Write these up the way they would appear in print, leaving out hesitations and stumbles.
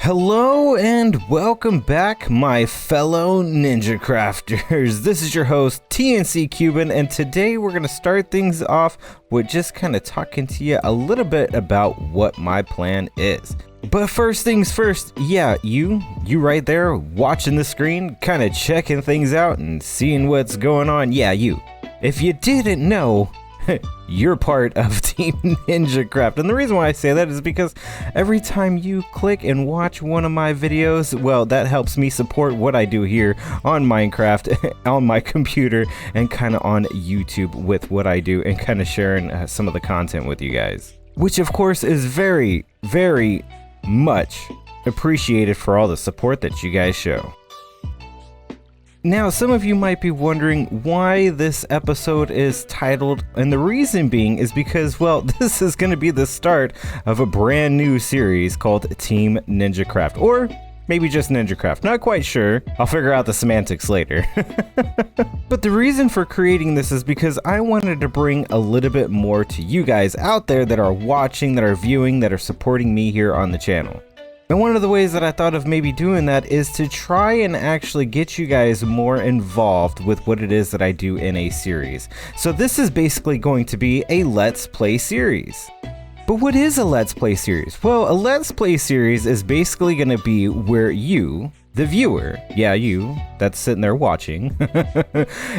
Hello and welcome back, my fellow ninja crafters. This is your host TNC Cuban, and today we're going to start things off with just kind of talking to you a little bit about what my plan is. But first things first, yeah, you right there watching the screen, kind of checking things out and seeing what's going on. Yeah, you. If you didn't know, you're part of Team Ninja Craft. And the reason why I say that is because every time you click and watch one of my videos, well, that helps me support what I do here on Minecraft, on my computer, and kind of on YouTube with what I do and kind of sharing some of the content with you guys. Which, of course, is very, very much appreciated for all the support that you guys show. Now, some of you might be wondering why this episode is titled, and the reason being is because, well, this is going to be the start of a brand new series called Team Ninja Craft, or maybe just Ninja Craft, not quite sure. I'll figure out the semantics later. But the reason for creating this is because I wanted to bring a little bit more to you guys out there that are watching, that are viewing, that are supporting me here on the channel. And one of the ways that I thought of maybe doing that is to try and actually get you guys more involved with what it is that I do in a series. So this is basically going to be a Let's Play series. But what is a Let's Play series? Well, a Let's Play series is basically going to be where you, the viewer, yeah, you, that's sitting there watching,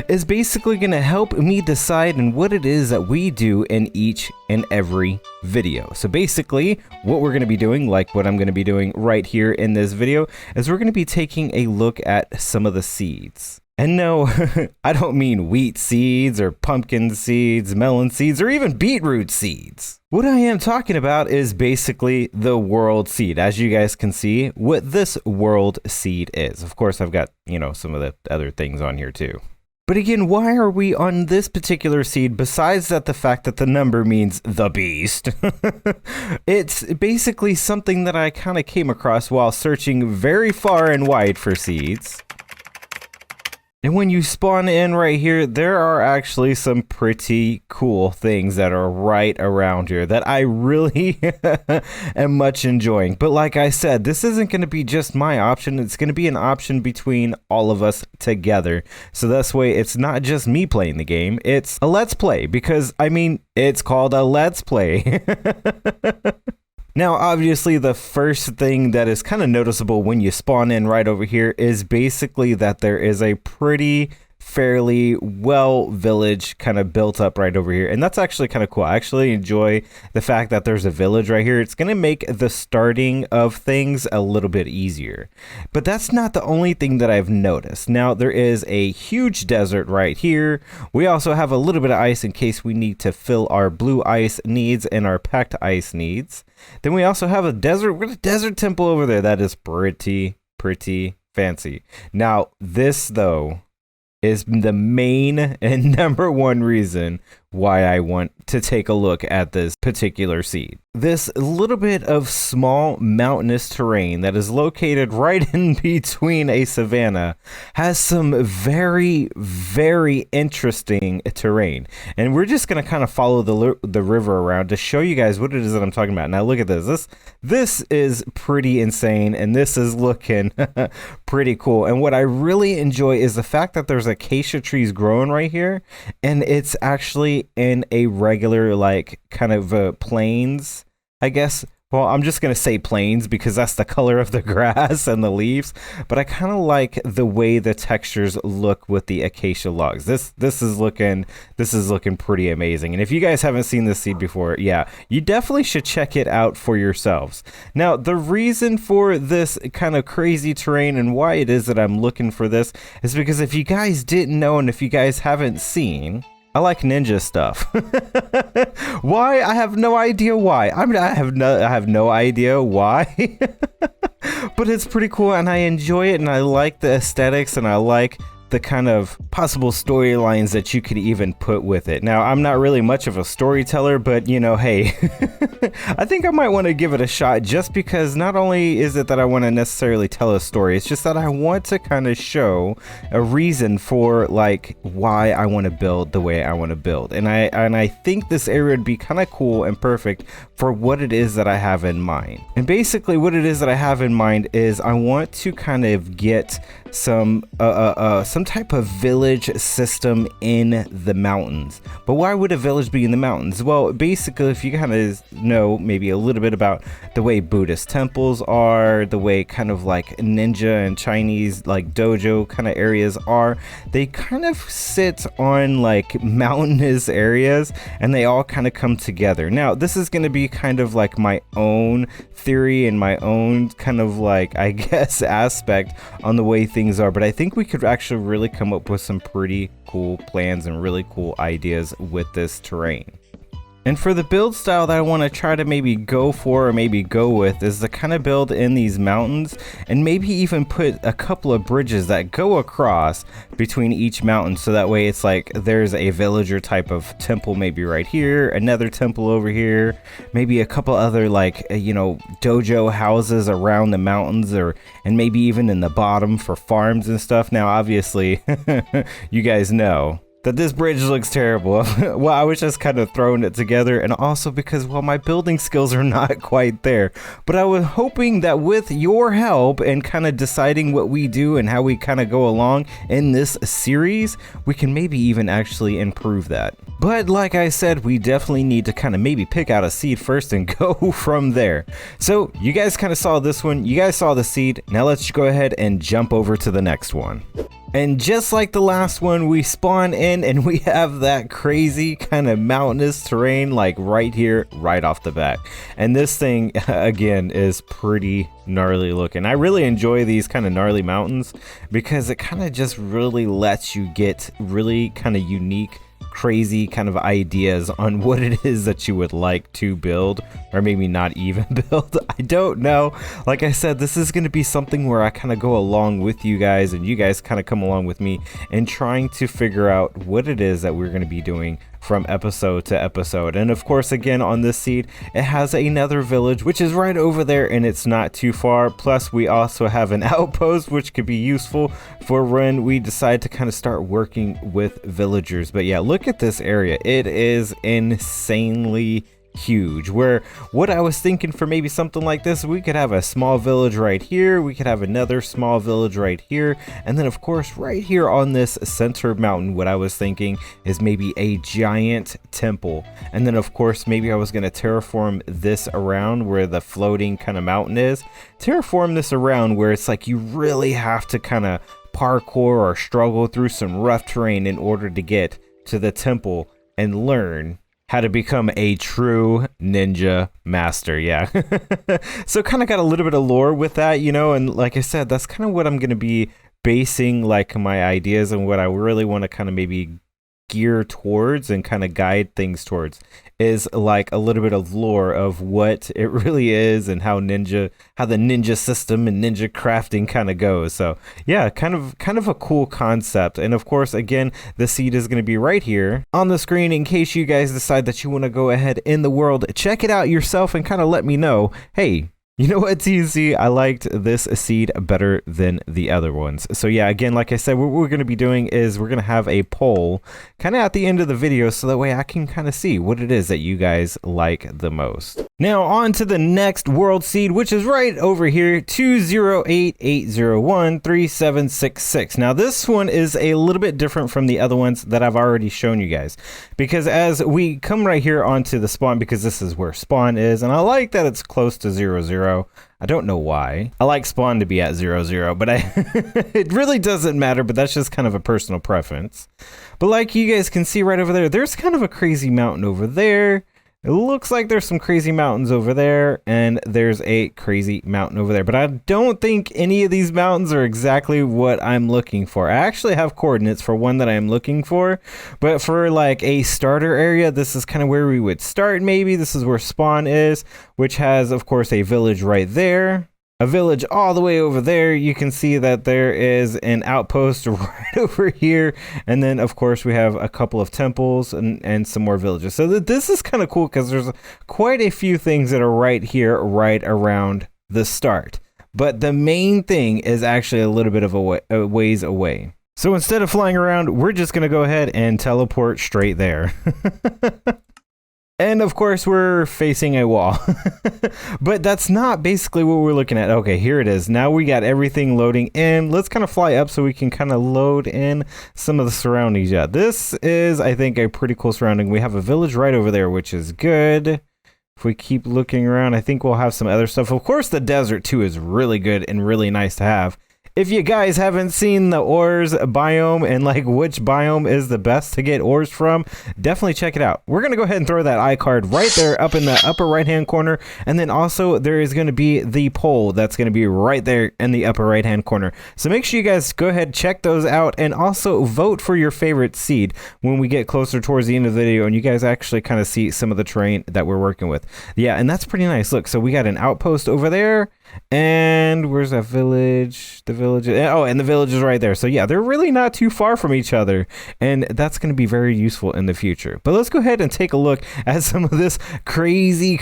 is basically going to help me decide on what it is that we do in each and every video. So basically, what we're going to be doing, like what I'm going to be doing right here in this video, is we're going to be taking a look at some of the seeds. And no, I don't mean wheat seeds or pumpkin seeds, melon seeds, or even beetroot seeds. What I am talking about is basically the world seed. As you guys can see, what this world seed is. Of course, I've got, some of the other things on here too. But again, why are we on this particular seed besides that the fact that the number means the beast? It's basically something that I kind of came across while searching very far and wide for seeds. And when you spawn in right here, there are actually some pretty cool things that are right around here that I really am much enjoying. But like I said, this isn't going to be just my option. It's going to be an option between all of us together. So this way, it's not just me playing the game. It's a Let's Play because, it's called a Let's Play. Now, obviously, the first thing that is kind of noticeable when you spawn in right over here is basically that there is a pretty fairly well village kind of built up right over here. And that's actually kind of cool. I actually enjoy the fact that there's a village right here. It's going to make the starting of things a little bit easier. But that's not the only thing that I've noticed. Now, there is a huge desert right here. We also have a little bit of ice in case we need to fill our blue ice needs and our packed ice needs. Then we also have a desert temple over there. That is pretty fancy. Now, this, though, is the main and number one reason why I want to take a look at this particular seed. This little bit of small mountainous terrain that is located right in between a savanna has some very, very interesting terrain. And we're just going to kind of follow the river around to show you guys what it is that I'm talking about. Now look at this. This is pretty insane, and this is looking pretty cool. And what I really enjoy is the fact that there's acacia trees growing right here, and it's actually in a regular, like, kind of plains, I guess. Well, I'm just gonna say plains because that's the color of the grass and the leaves, but I kind of like the way the textures look with the acacia logs. This is looking pretty amazing. And if you guys haven't seen this seed before, yeah, you definitely should check it out for yourselves. Now, the reason for this kind of crazy terrain and why it is that I'm looking for this is because if you guys didn't know and if you guys haven't seen, I like ninja stuff. Why? I have no idea why. I have no idea why. But it's pretty cool, and I enjoy it, and I like the aesthetics, and I like the kind of possible storylines that you could even put with it. Now, I'm not really much of a storyteller, but you know, hey, I think I might want to give it a shot, just because not only is it that I want to necessarily tell a story, it's just that I want to kind of show a reason for like why I want to build the way I want to build. And I think this area would be kind of cool and perfect for what it is that I have in mind. And basically what it is that I have in mind is I want to kind of get some type of village system in the mountains. But why would a village be in the mountains? Well, basically, if you kind of know maybe a little bit about the way Buddhist temples are, the way kind of like ninja and Chinese like dojo kind of areas are, they kind of sit on like mountainous areas and they all kind of come together. Now, this is going to be kind of like my own theory and my own kind of like, I guess, aspect on the way things are, but I think we could actually really come up with some pretty cool plans and really cool ideas with this terrain. And for the build style that I want to try to maybe go for or maybe go with is the kind of build in these mountains, and maybe even put a couple of bridges that go across between each mountain, so that way it's like there's a villager type of temple maybe right here, another temple over here, maybe a couple other like you know, dojo houses around the mountains, and maybe even in the bottom for farms and stuff. Now obviously you guys know that this bridge looks terrible. Well, I was just kind of throwing it together, and also because, well, my building skills are not quite there. But I was hoping that with your help and kind of deciding what we do and how we kind of go along in this series, we can maybe even actually improve that. But like I said, we definitely need to kind of maybe pick out a seed first and go from there. So you guys kind of saw this one, you guys saw the seed, now let's go ahead and jump over to the next one. And just like the last one, we spawn in and we have that crazy kind of mountainous terrain like right here, right off the bat. And this thing, again, is pretty gnarly looking. I really enjoy these kind of gnarly mountains because it kind of just really lets you get really kind of unique, crazy kind of ideas on what it is that you would like to build, or maybe not even build. I don't know. Like I said, this is going to be something where I kind of go along with you guys, and you guys kind of come along with me in trying to figure out what it is that we're going to be doing from episode to episode. And of course, again, on this seed, it has another village, which is right over there, and it's not too far. Plus, we also have an outpost, which could be useful for when we decide to kind of start working with villagers. But yeah, look at this area. It is insanely huge. Where what I was thinking for maybe something like this, we could have a small village right here, we could have another small village right here, and then of course right here on this center mountain, what I was thinking is maybe a giant temple. And then of course maybe I was going to terraform this around where the floating kind of mountain is, terraform this around where it's like you really have to kind of parkour or struggle through some rough terrain in order to get to the temple and learn how to become a true ninja master. Yeah. So kind of got a little bit of lore with that, you know, and like I said, that's kind of what I'm going to be basing like my ideas and what I really want to kind of maybe gear towards and kind of guide things towards, is like a little bit of lore of what it really is and how the ninja system and ninja crafting kind of goes. So yeah, kind of a cool concept. And of course, again, the seed is going to be right here on the screen in case you guys decide that you want to go ahead in the world, check it out yourself and kind of let me know, hey, you know what, TNC, I liked this seed better than the other ones. So yeah, again, like I said, what we're going to be doing is we're going to have a poll kind of at the end of the video, so that way I can kind of see what it is that you guys like the most. Now on to the next world seed, which is right over here, 208-801-3766. Now this one is a little bit different from the other ones that I've already shown you guys, because as we come right here onto the spawn, because this is where spawn is, and I like that it's close to 0, 0. I don't know why. I like spawn to be at 0, 0, but it really doesn't matter, but that's just kind of a personal preference. But like you guys can see right over there, there's kind of a crazy mountain over there. It looks like there's some crazy mountains over there, and there's a crazy mountain over there. But I don't think any of these mountains are exactly what I'm looking for. I actually have coordinates for one that I'm looking for, but for like a starter area, this is kind of where we would start maybe. This is where spawn is, which has, of course, a village right there. a village all the way over there. You can see that there is an outpost right over here. And then, of course, we have a couple of temples and some more villages. So this is kind of cool because there's quite a few things that are right here, right around the start. But the main thing is actually a little bit of a ways away. So instead of flying around, we're just going to go ahead and teleport straight there. And of course, we're facing a wall. But that's not basically what we're looking at. Okay, here it is. Now we got everything loading in. Let's kind of fly up so we can kind of load in some of the surroundings. Yeah, this is, I think, a pretty cool surrounding. We have a village right over there, which is good. If we keep looking around, I think we'll have some other stuff. Of course, the desert, too, is really good and really nice to have. If you guys haven't seen the ores biome and like which biome is the best to get ores from, definitely check it out. We're going to go ahead and throw that iCard right there up in the upper right hand corner. And then also there is going to be the poll that's going to be right there in the upper right hand corner. So make sure you guys go ahead, check those out, and also vote for your favorite seed when we get closer towards the end of the video and you guys actually kind of see some of the terrain that we're working with. Yeah, and that's pretty nice. Look, so we got an outpost over there. And where's that village? The village. Oh, and the village is right there. So yeah, they're really not too far from each other. And that's going to be very useful in the future. But let's go ahead and take a look at some of this crazy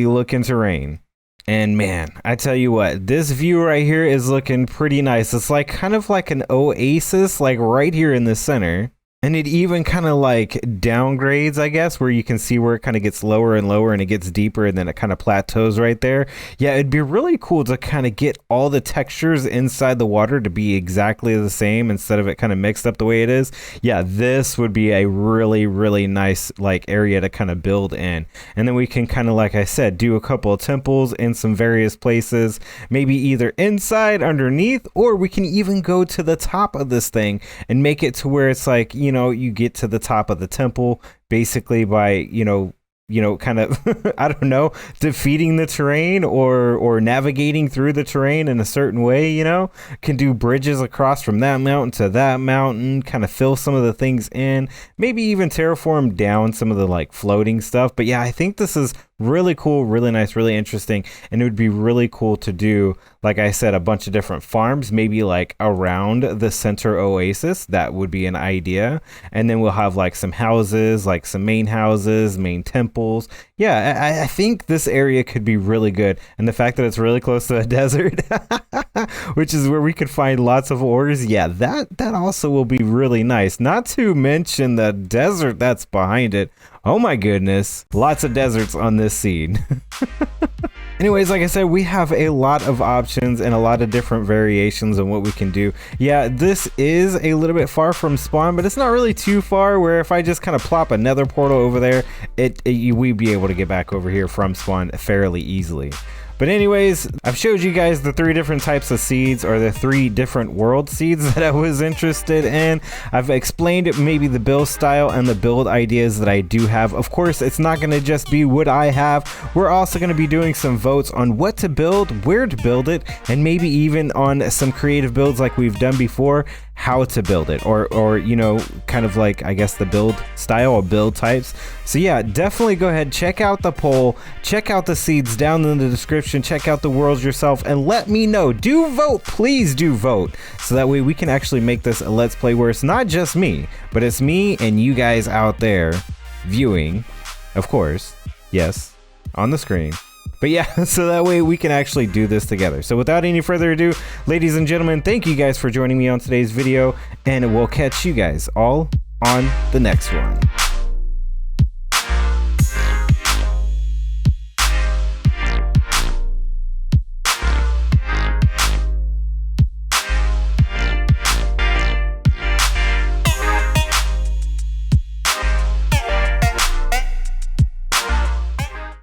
looking terrain. And man, I tell you what, this view right here is looking pretty nice. It's like kind of like an oasis, like right here in the center. And it even kind of like downgrades, I guess, where you can see where it kind of gets lower and lower and it gets deeper and then it kind of plateaus right there. Yeah, it'd be really cool to kind of get all the textures inside the water to be exactly the same instead of it kind of mixed up the way it is. Yeah, this would be a really nice like area to kind of build in. And then we can kind of, like I said, do a couple of temples in some various places, maybe either inside, underneath, or we can even go to the top of this thing and make it to where it's like, you know, you get to the top of the temple basically by, you know, kind of, I don't know, defeating the terrain or navigating through the terrain in a certain way, you know, can do bridges across from that mountain to that mountain, kind of fill some of the things in, maybe even terraform down some of the like floating stuff. But yeah, I think this is really cool, really nice, really interesting. And it would be really cool to do, like I said, a bunch of different farms, maybe like around the center oasis. That would be an idea. And then we'll have like some houses, like some main houses, main temples. Yeah, I think this area could be really good. And the fact that it's really close to a desert, which is where we could find lots of ores. Yeah, that also will be really nice. Not to mention the desert that's behind it. Oh my goodness, lots of deserts on this seed. Anyways, like I said, we have a lot of options and a lot of different variations on what we can do. Yeah, this is a little bit far from spawn, but it's not really too far where if I just kind of plop another portal over there, we'd be able to get back over here from spawn fairly easily. But anyways, I've showed you guys the 3 different types of seeds, or the 3 different world seeds that I was interested in. I've explained maybe the build style and the build ideas that I do have. Of course, it's not going to just be what I have. We're also going to be doing some votes on what to build, where to build it, and maybe even on some creative builds like we've done before, how to build it, or you know, kind of like, I guess, the build style or build types. So yeah, definitely go ahead, check out the poll, check out the seeds down in the description, check out the worlds yourself, and let me know. Do vote, please do vote, so that way we can actually make this a let's play where it's not just me, but it's me and you guys out there viewing, of course, yes, on the screen. But yeah, so that way we can actually do this together. So without any further ado, ladies and gentlemen, thank you guys for joining me on today's video, and we'll catch you guys all on the next one.